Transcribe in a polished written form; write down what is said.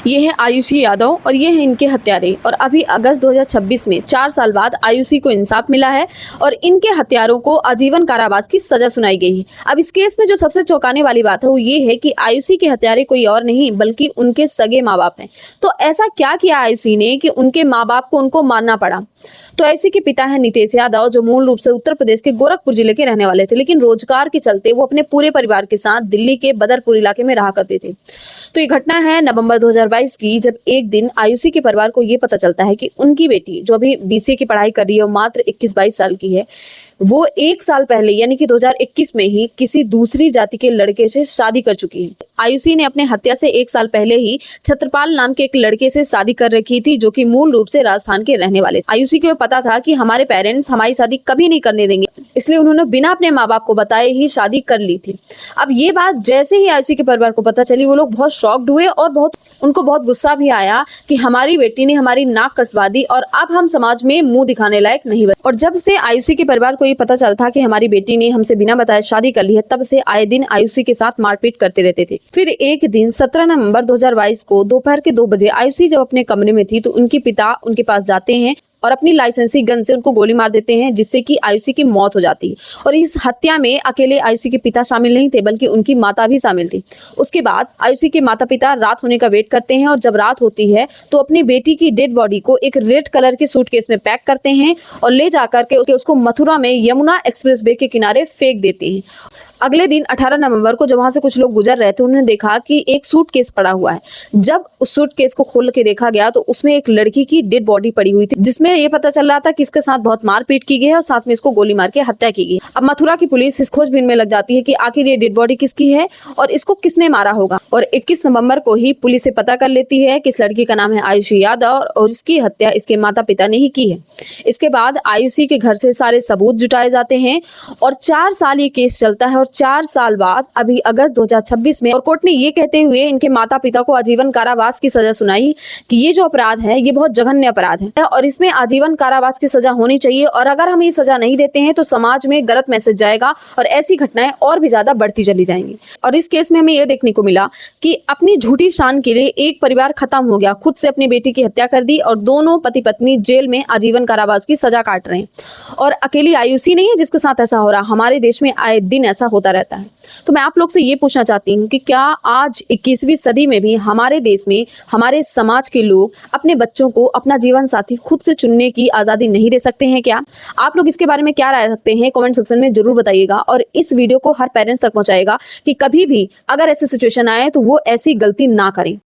ये है आयुषी यादव और ये हैं इनके हत्यारे। और अभी अगस्त 2026 में 4 साल बाद आयुषी को इंसाफ मिला है और इनके हत्यारों को आजीवन कारावास की सजा सुनाई गई है। अब इस केस में जो सबसे चौंकाने वाली बात है वो ये है कि आयुषी के हत्यारे कोई और नहीं बल्कि उनके सगे माँ बाप हैं। तो ऐसा क्या किया आयुषी ने कि उनके माँ बाप को उनको मारना पड़ा? तो आयुषी के पिता हैं नितेश यादव, जो मूल रूप से उत्तर प्रदेश के गोरखपुर जिले के रहने वाले थे, लेकिन रोजगार के चलते वो अपने पूरे परिवार के साथ दिल्ली के बदरपुर इलाके में रहा करते थे। तो ये घटना है नवंबर 2022 की, जब एक दिन आयुषी के परिवार को ये पता चलता है कि उनकी बेटी, जो अभी बीसीए की पढ़ाई कर रही है और मात्र 21-22 साल की है, वो 1 साल पहले यानी कि 2021 में ही किसी दूसरी जाति के लड़के से शादी कर चुकी है। आयुषी ने अपने हत्या से 1 साल पहले ही छत्रपाल नाम के एक लड़के से शादी कर रखी थी, जो कि मूल रूप से राजस्थान के रहने वाले थे। आयुषी को पता था कि हमारे पेरेंट्स हमारी शादी कभी नहीं करने देंगे, इसलिए उन्होंने बिना अपने माँ बाप को बताए ही शादी कर ली थी। अब ये बात जैसे ही आयुषी के परिवार को पता चली, वो लोग बहुत शॉक्ड हुए और उनको बहुत गुस्सा भी आया कि हमारी बेटी ने हमारी नाक कटवा दी और अब हम समाज में मुंह दिखाने लायक नहीं बचे। और जब से आयुषी के परिवार को ये पता चलता कि हमारी बेटी ने हमसे बिना बताए शादी कर ली है, तब से आए दिन आयुषी के साथ मारपीट करते रहते थे। फिर एक दिन 17 नवंबर 2022 को दोपहर के 2 बजे आयुषी जब अपने कमरे में थी तो उनके पिता उनके पास जाते हैं और अपनी लाइसेंसी गन से उनको गोली मार देते हैं, जिससे कि आयुषी की मौत हो जाती है। और इस हत्या में अकेले आयुषी के पिता शामिल नहीं थे, बल्कि उनकी माता भी शामिल थी। उसके बाद आयुषी के माता पिता रात होने का वेट करते हैं और जब रात होती है तो अपनी बेटी की डेड बॉडी को एक रेड कलर के सूटकेस में पैक करते हैं और ले जाकर के उसको मथुरा में यमुना एक्सप्रेस वे के किनारे फेंक देते हैं। अगले दिन 18 नवंबर को जब वहां से कुछ लोग गुजर रहे थे, उन्होंने देखा कि एक सूटकेस पड़ा हुआ है। जब उस सूटकेस को खोल के देखा गया तो उसमें एक लड़की की डेड बॉडी पड़ी हुई थी, जिसमें ये पता चल रहा था कि इसके साथ बहुत मारपीट की गई है और साथ में इसको गोली मार के हत्या की गई। अब मथुरा की पुलिस इस खोजबीन में लग जाती है कि आखिर ये डेड बॉडी किसकी है और इसको किसने मारा होगा। और 21 नवंबर को ही पुलिस से पता कर लेती है कि इस लड़की का नाम है आयुषी यादव और इसकी हत्या इसके माता पिता ने ही की है। इसके बाद आयुषी के घर से सारे सबूत जुटाए जाते हैं और 4 साल ये केस चलता है। और 4 साल बाद अभी अगस्त 2026 में और कोर्ट ने ये कहते हुए इनके माता पिता को आजीवन कारावास की सजा सुनाई कि ये जो अपराध है ये बहुत जघन्य अपराध है और इसमें आजीवन कारावास की सजा होनी चाहिए। और अगर हम ये सजा नहीं देते हैं तो समाज में गलत मैसेज जाएगा और ऐसी घटनाएं और भी ज्यादा बढ़ती चली जाएंगी। और इस केस में हमें यह देखने को मिला कि अपनी झूठी शान के लिए एक परिवार खत्म हो गया, खुद से अपनी बेटी की हत्या कर दी और दोनों पति पत्नी जेल में आजीवन कारावास की सजा काट रहे हैं। और अकेली आयुषी नहीं है जिसके साथ ऐसा हो रहा, हमारे देश में आए दिन ऐसा होता रहता है। तो मैं आप लोग से ये पूछना चाहती हूँ कि क्या आज 21वीं सदी में भी हमारे देश में हमारे समाज के लोग अपने बच्चों को अपना जीवन साथी खुद से चुनने की आज़ादी नहीं दे सकते हैं? क्या आप लोग इसके बारे में क्या राय रखते हैं? कमेंट सेक्शन में जरूर बताइएगा और इस वीडियो को हर पेरेंट्स तक पहुंचाएगा कि कभी भी अगर ऐसी सिचुएशन आए तो वो ऐसी गलती ना करें।